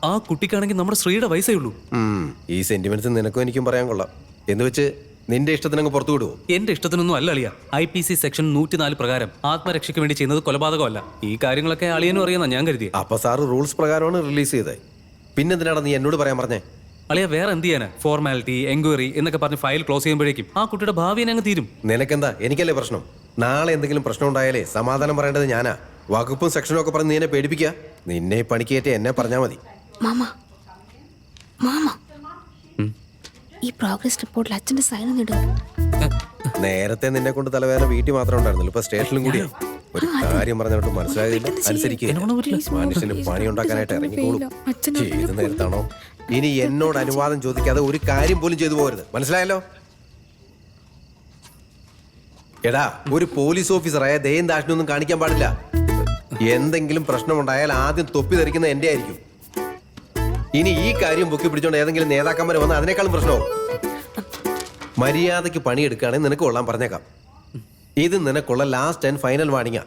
ആ കുട്ടിക്കാണെങ്കിൽ നമ്മുടെ ശ്രീയുടെ വയസ്സേ ഉള്ളൂ. ഈ സെന്റിമെന്റ്സ് നിനക്കും എനിക്കും പറയാൻ കൊള്ളാം. എന്ന് വെച്ച് നിന്റെ ഇഷ്ടത്തിനങ്ങ് പുറത്തു വിടുവോ? എന്റെ ഇഷ്ടത്തിനൊന്നും അല്ല അളിയ. IPC സെക്ഷൻ 104 പ്രകാരം ആത്മരക്ഷയ്ക്ക് വേണ്ടി ചെയ്യുന്നത് കൊലപാതകമല്ല. ഈ കാര്യങ്ങളൊക്കെ അളിയനും അറിയാന്നാ ഞാൻ കരുതി. അപ്പൊ സാറ് റൂൾസ് പ്രകാരമാണ് റിലീസ് ചെയ്തത്. പിന്നെന്തിനാണ് നീ എന്നോട് പറയാൻ പറഞ്ഞേ? അളിയ വേറെ എന്ത് ചെയ്യാനാ? ഫോർമാലിറ്റി, എൻക്വയറി എന്നൊക്കെ പറഞ്ഞ് ഫയൽ ക്ലോസ് ചെയ്യുമ്പോഴേക്കും ആ കുട്ടിയുടെ ഭാവിയെ അങ്ങ് തീരും. നിനക്കെന്താ? എനിക്കല്ലേ പ്രശ്നം? നാളെ എന്തെങ്കിലും പ്രശ്നം ഉണ്ടായാലേ സമാധാനം പറയേണ്ടത് ഞാനാ. വകുപ്പും സെക്ഷനും ഒക്കെ പറഞ്ഞ് നീ എന്നെ പേടിപ്പിക്കുക. നിന്നെ പണിക്കേറ്റ് എന്നെ പറഞ്ഞാൽ മതി. മാമ മാമ ഈ പ്രോഗ്രസ് റിപ്പോർട്ടിൽ അച്ഛന്റെ സൈൻ ഇടുക. നേരത്തെ നിന്നെ കൊണ്ട് തലവേദന വീട്ടിൽ മാത്രമേ ഉണ്ടായിരുന്നുള്ളൂ, ഇപ്പൊ സ്റ്റേഷനിലും കൂടിയാ. ഒരു കാര്യം പറഞ്ഞിട്ട് മനസ്സിലാകില്ല, അനുസരിക്കുക. മനുഷ്യന് പണി ഉണ്ടാക്കാനായിട്ട് ഇറങ്ങിക്കോളൂ. ചെയ്ത് നേരത്താണോ? ഇനി എന്നോട് അനുവാദം ചോദിക്കാതെ ഒരു കാര്യം പോലും ചെയ്തു പോകരുത്, മനസ്സിലായല്ലോ? എടാ, ഒരു പോലീസ് ഓഫീസറായ ദയം ദാക്ഷിണ്യൊന്നും കാണിക്കാൻ പാടില്ല. എന്തെങ്കിലും പ്രശ്നമുണ്ടായാൽ ആദ്യം തൊപ്പി ധരിക്കുന്ന എന്റെ ആയിരിക്കും. ഇനി ഈ കാര്യം പൊക്കി പിടിച്ചോണ്ട് ഏതെങ്കിലും നേതാക്കന്മാർ വന്ന് അതിനേക്കാളും പ്രശ്നവും. മര്യാദയ്ക്ക് പണിയെടുക്കുകയാണെങ്കിൽ നിനക്ക് കൊള്ളാൻ പറഞ്ഞേക്കാം. ഇത് നിനക്കുള്ള ലാസ്റ്റ് ആൻഡ് ഫൈനൽ വാണിംഗാ.